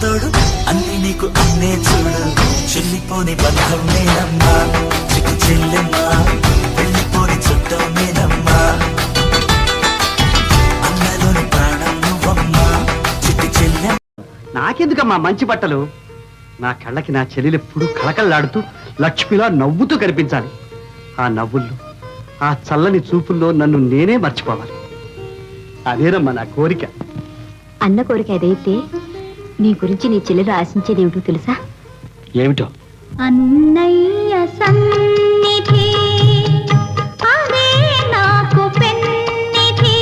తోడు అన్ని నీకు అన్నే చూడు చెల్లిపోని బంధం నేనమ్మా చిటి చెల్లెమ్మా వెళ్ళిపోని చుట్టం నేనమ్మా అన్నలోని ప్రాణం నువ్వమ్మా చిటి చెల్లె. నాకెందుకమ్మా మంచి బట్టలు? నా కళ్ళకి నా చెల్లెలెప్పుడు కళకళలాడుతూ లక్ష్మిలా నవ్వుతూ కనిపించాలి. ఆ నవ్వుల్లో ఆ చల్లని చూపుల్లో నన్ను నేనే మర్చిపోవాలి. అదేనమ్మా నా కోరిక. అన్న కోరిక ఏదైతే నీ గురించి నీ చెల్లెలు ఆశించేది ఏమిటో తెలుసా? ఏమిటో? అన్నయ్య సన్నిధి అదే నాకు పెన్నిధి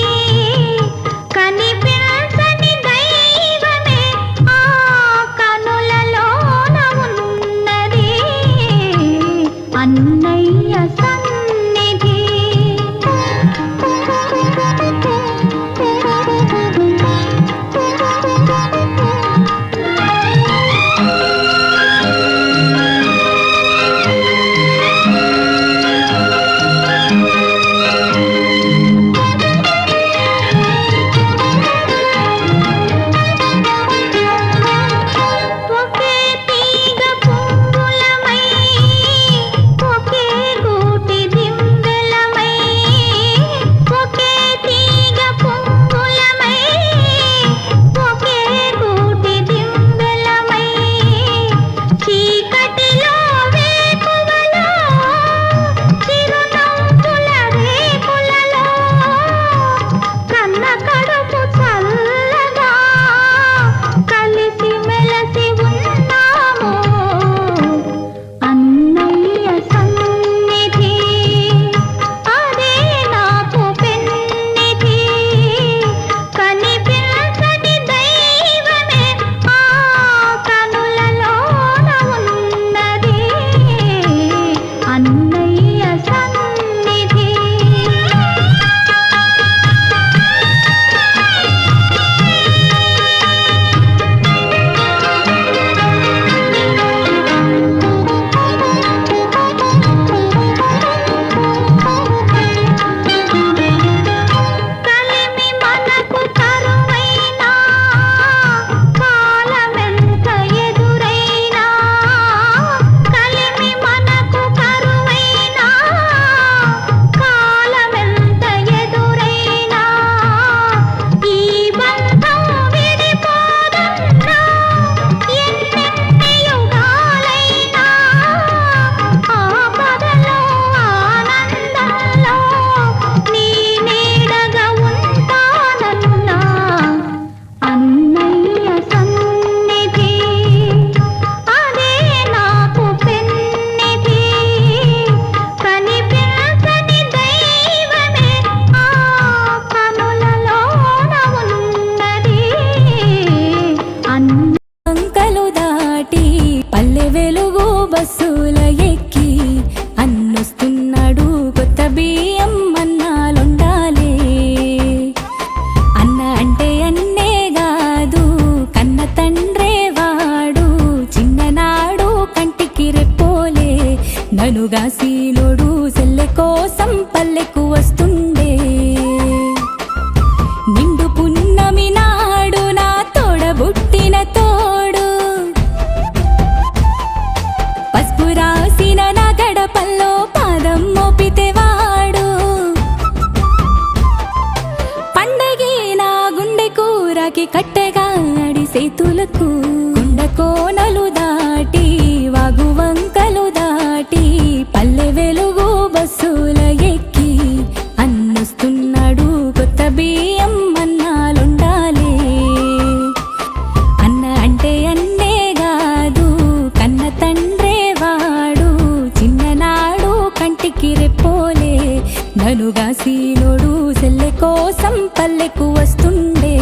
కనిపించని దైవమే ఆ కనులలోన ఉన్నది అన్నయ్య సన్నిధి. బస్సుల ఎక్కి అన్నొస్తున్నాడు కొత్త బియ్యం అన్నాలుండాలే. అన్న అంటే అన్నే కాదు కన్న తండ్రే వాడు చిన్ననాడు కంటికి రెప్పోలే ననుగాసినోడు సెల్లె కోసం పల్లెకు వస్తుండే. నిండు పున్నమి నాడు నా తోడబుట్టిన తోడు పసుపు రాసిన నా గడపల్లో పాదం మోపితే వాడు పండగి నా గుండె కూరకి కట్టెగా అడి సేతులకు గుండ కోనలు దాటి వాగు వంకలు దాటి పల్లె వెలుగు బస్సుల ఎక్కి అన్నొస్తున్నాడు కొత్త బియ్యం అన్నాలుండాలే. అన్న అంటే అన్నే కాదు కన్న తండ్రే వాడు చిన్ననాడు కంటికి రెప్పోలే ననుగాసినోడు సెల్లె కోసం పల్లెకు వస్తుండే.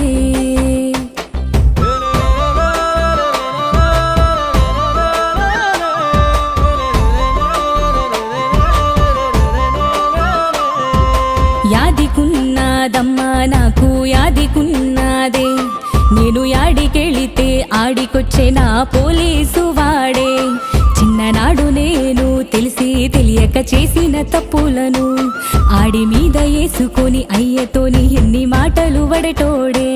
యాదికున్నదమ్మా నాకు యాదికున్నదే నేను యాడికెళితే ఆడికొచ్చే నా పోలీసు వాడే. చిన్ననాడు నేను తెలిసి తెలియక చేసిన తప్పులను ఆడి మీద వేసుకొని అయ్యతోని ఎన్ని మాటలు వడటోడే.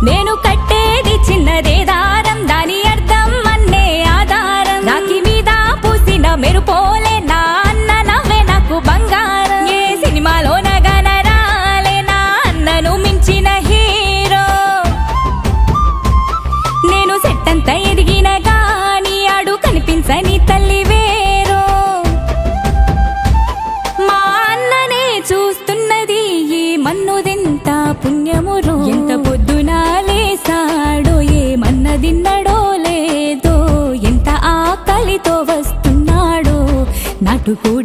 నేను కట్టేది చిన్నదే దారం దాని పెంచని తల్లి వేరో మా అన్ననే చూస్తున్నది ఈ మన్నుదెంత పుణ్యమురో ఎంత పొద్దున లేసాడో ఏమన్నదిన్నడో లేదో ఎంత ఆకలితో వస్తున్నాడో నాటుకోడి